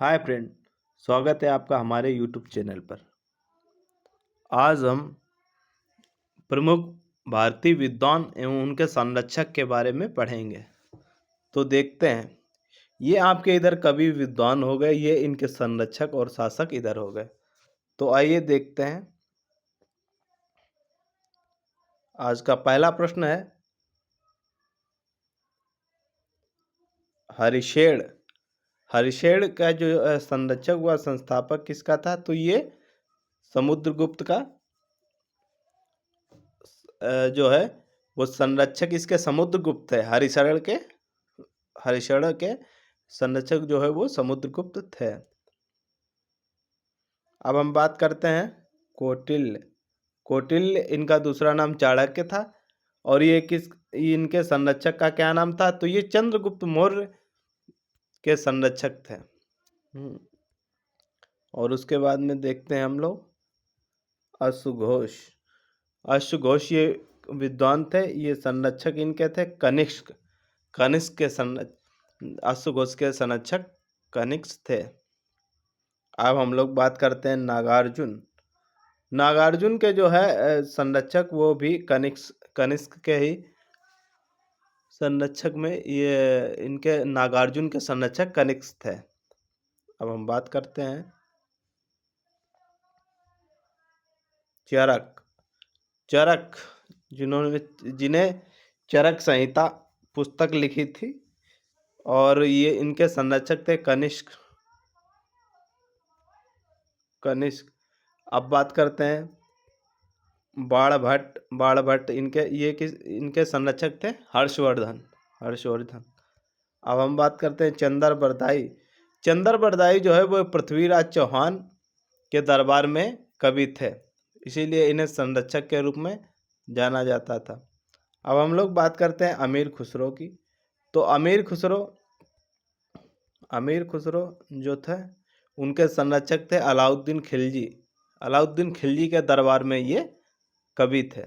Hi friend. स्वागत है आपका हमारे यूट्यूब चैनल पर। आज हम प्रमुख भारतीय विद्वान एवं उनके संरक्षक के बारे में पढ़ेंगे। तो देखते हैं, ये आपके इधर कवि विद्वान हो गए, ये इनके संरक्षक और शासक इधर हो गए। तो आइए देखते हैं। आज का पहला प्रश्न है, हरिशेण। हरिशेण का जो संरक्षक व संस्थापक किसका था? तो ये समुद्रगुप्त का जो है वो संरक्षक इसके समुद्रगुप्त है। हरिशरण के संरक्षक जो है वो समुद्रगुप्त थे। अब हम बात करते हैं कौटिल्य। कौटिल्य इनका दूसरा नाम चाणक्य था और इनके संरक्षक का क्या नाम था? तो ये चंद्रगुप्त मौर्य के संरक्षक थे। और उसके बाद में देखते हैं हम लोग अश्वघोष। अश्वघोष ये विद्वान थे, ये संरक्षक इनके थे कनिष्क। कनिष्क के अश्वघोष के संरक्षक कनिष्क थे। अब हम लोग बात करते हैं नागार्जुन। नागार्जुन के जो है संरक्षक वो भी कनिष्क के ही संरक्षक में ये इनके नागार्जुन के संरक्षक कनिष्क थे। अब हम बात करते हैं चरक। चरक जिन्हें चरक संहिता पुस्तक लिखी थी और ये इनके संरक्षक थे कनिष्क। अब बात करते हैं बाणभट्ट इनके संरक्षक थे हर्षवर्धन। अब हम बात करते हैं चंद्रबरदाई जो है वो पृथ्वीराज चौहान के दरबार में कवि थे, इसीलिए इन्हें संरक्षक के रूप में जाना जाता था। अब हम लोग बात करते हैं अमीर खुसरो की। तो अमीर खुसरो जो थे उनके संरक्षक थे अलाउद्दीन खिलजी। अलाउद्दीन खिलजी के दरबार में ये कवि थे।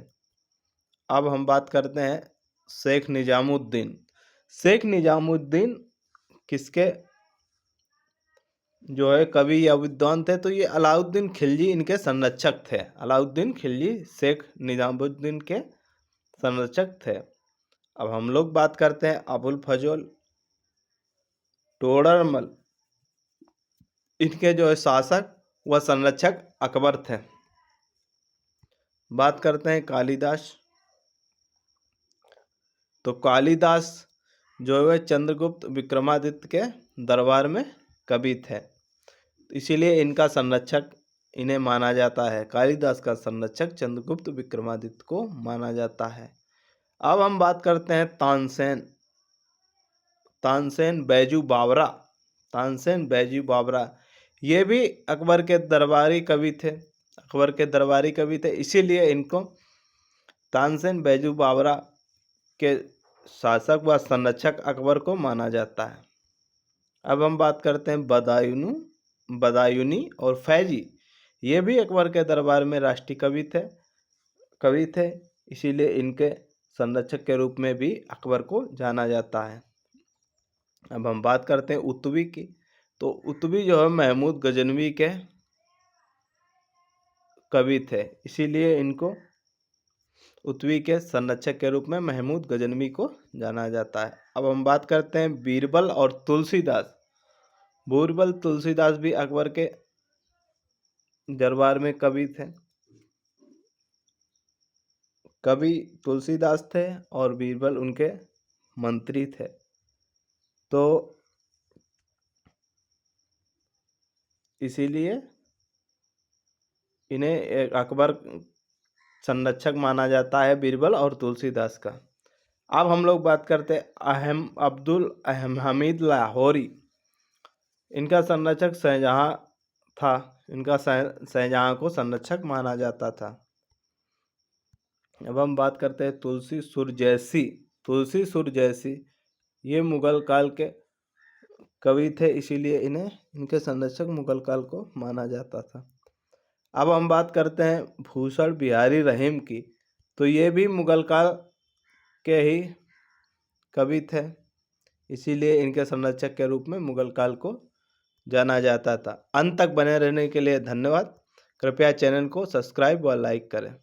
अब हम बात करते हैं शेख निजामुद्दीन। शेख निजामुद्दीन किसके जो है कवि या विद्वान थे? तो ये अलाउद्दीन खिलजी इनके संरक्षक थे। अलाउद्दीन खिलजी शेख निजामुद्दीन के संरक्षक थे। अब हम लोग बात करते हैं अबुल फजल टोडरमल। इनके जो है शासक व संरक्षक अकबर थे। बात करते हैं कालिदास। तो कालिदास जो है चंद्रगुप्त विक्रमादित्य के दरबार में कवि थे, इसीलिए इनका संरक्षक इन्हें माना जाता है। कालिदास का संरक्षक चंद्रगुप्त विक्रमादित्य को माना जाता है। अब हम बात करते हैं तानसेन बैजू बावरा। ये भी अकबर के दरबारी कवि थे, इसीलिए इनको तानसेन बैजू बावरा के शासक व संरक्षक अकबर को माना जाता है। अब हम बात करते हैं बदायूनी और फैजी। ये भी अकबर के दरबार में राष्ट्रीय कवि थे, इसीलिए इनके संरक्षक के रूप में भी अकबर को जाना जाता है। अब हम बात करते हैं उत्वी की। तो उत्वी जो है महमूद गजनवी के कवि थे, इसीलिए इनको उत्वी के संरक्षक के रूप में महमूद गजनवी को जाना जाता है। अब हम बात करते हैं बीरबल और तुलसीदास। तुलसीदास भी अकबर के दरबार में कवि थे। कवि तुलसीदास थे और बीरबल उनके मंत्री थे। तो इसीलिए इन्हें अकबर संरक्षक माना जाता है, बीरबल और तुलसीदास का। अब हम लोग बात करते हैं अब्दुल हमीद लाहौरी। इनका संरक्षक शाहजहां था। इनका शाहजहां को संरक्षक माना जाता था। अब हम बात करते हैं तुलसी सुर जैसी। ये मुगल काल के कवि थे, इसीलिए इनके संरक्षक मुगल काल को माना जाता था। अब हम बात करते हैं भूषण बिहारी रहीम की। तो ये भी मुगल काल के ही कवि थे, इसीलिए इनके संरक्षक के रूप में मुगल काल को जाना जाता था। अंत तक बने रहने के लिए धन्यवाद। कृपया चैनल को सब्सक्राइब व लाइक करें।